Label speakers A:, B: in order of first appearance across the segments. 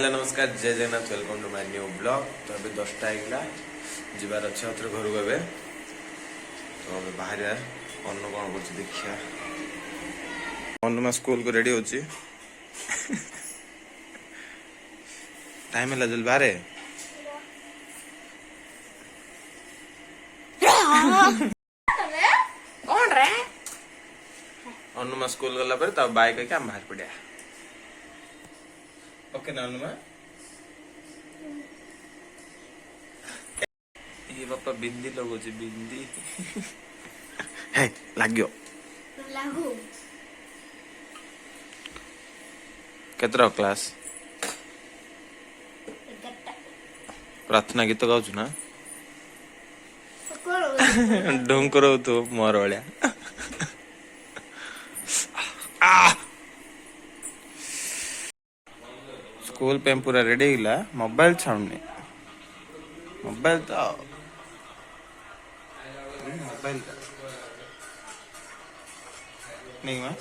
A: Hello नमस्कार जय Jagannath welcome to my new blog. तो अभी 10टा आइला जीवार अच्छे घर को ए तो अभी बाहर अन्न कौन कर देखिया अनुमा स्कूल को रेडी होची टाइम है जल बारे
B: कौन रे
A: अनुमा स्कूल गला पर तब बाइक क्या बाहर पड़ा ओके ना अनुमा ये बापा बिंदी लगो जी बिंदी हे लाग्यो
B: लागू
A: केतरा क्लास प्रार्थना गीत गाउछु ना डोंकरो तो मोर वाला स्कूल पे पूरा रेडी हिला मोबाइल छाउनी मोबाइल तो मोबाइल नहीं मां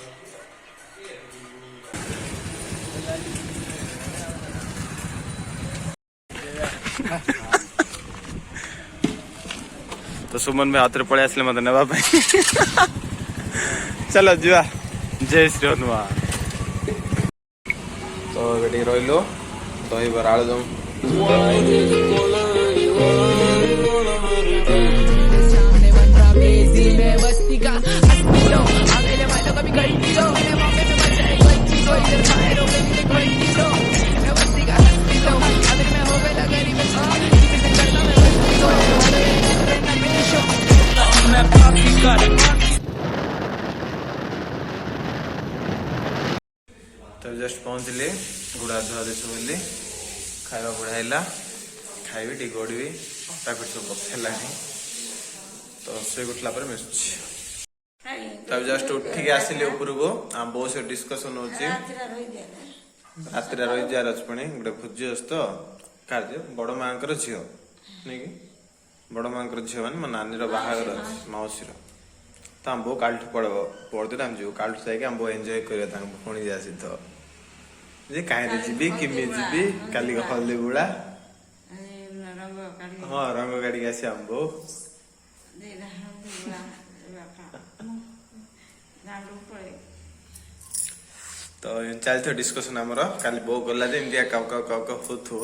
A: तो सुमन में हाथ पड़े आसले मत नेबा चलो जुआ जय श्री हनुमान तो बेटी रहिलो दही बरा आलुदम तो जस्ट पहुंचली गुड़ा धुआ देश बोली खावा बुढ़ाइला खाइबी टी गड़बी अटा पिट सब बसला तो से उठला पर मिसुची तब जस्ट उठिक आसिले ऊपर को आम बहुत से डिस्कशन होची रात रही जा रचपणी गोटे भोजी अस तो कार्य बड़ माँ झील नहीं कि बड़ माँ झील मान मो नानी बाहागर मौसी तो आम बो काल पड़ब पड़ते आम जीव काल जाकि आम बो एंजॉय कर पुणी जासी तो जे कहीं जीवी किमी जीवी काली हल्दी बुड़ा हाँ रंग गाड़ी आसी आम बो तो चलते डिस्कशन आमर काली बो गला इंडिया काव काव काव काव होथु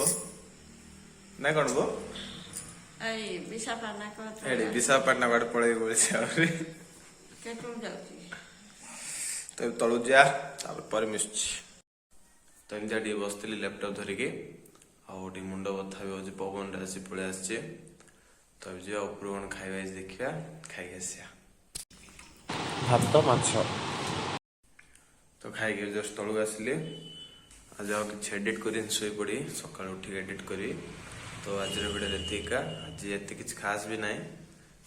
A: ना कौन बो विशाखापट्टनम बाटे पड़े बोले तो तलु जा पर मिसुची तो एमती टे बसती लैपटॉप धरिकी आगे मुंड बथा भी हो पवन आसी पड़े आसचे तो जा ऊपर कौन खाଇବା देखा खाई आसिया भात माछ तो खाई जस्ट तलू आसिली आज कि एडिट कर शोई पड़ी सका उठिक एडिट करी तो आज वीडियो एतिका आज एत किसी खास भी ना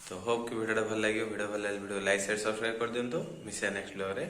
A: तो होप कि वीडियो भल लगे वीडियो भल लगे वीडियो लाइक शेयर सब्सक्राइब कर दिंतु मिसिया नेक्स्ट ब्लॉग रे।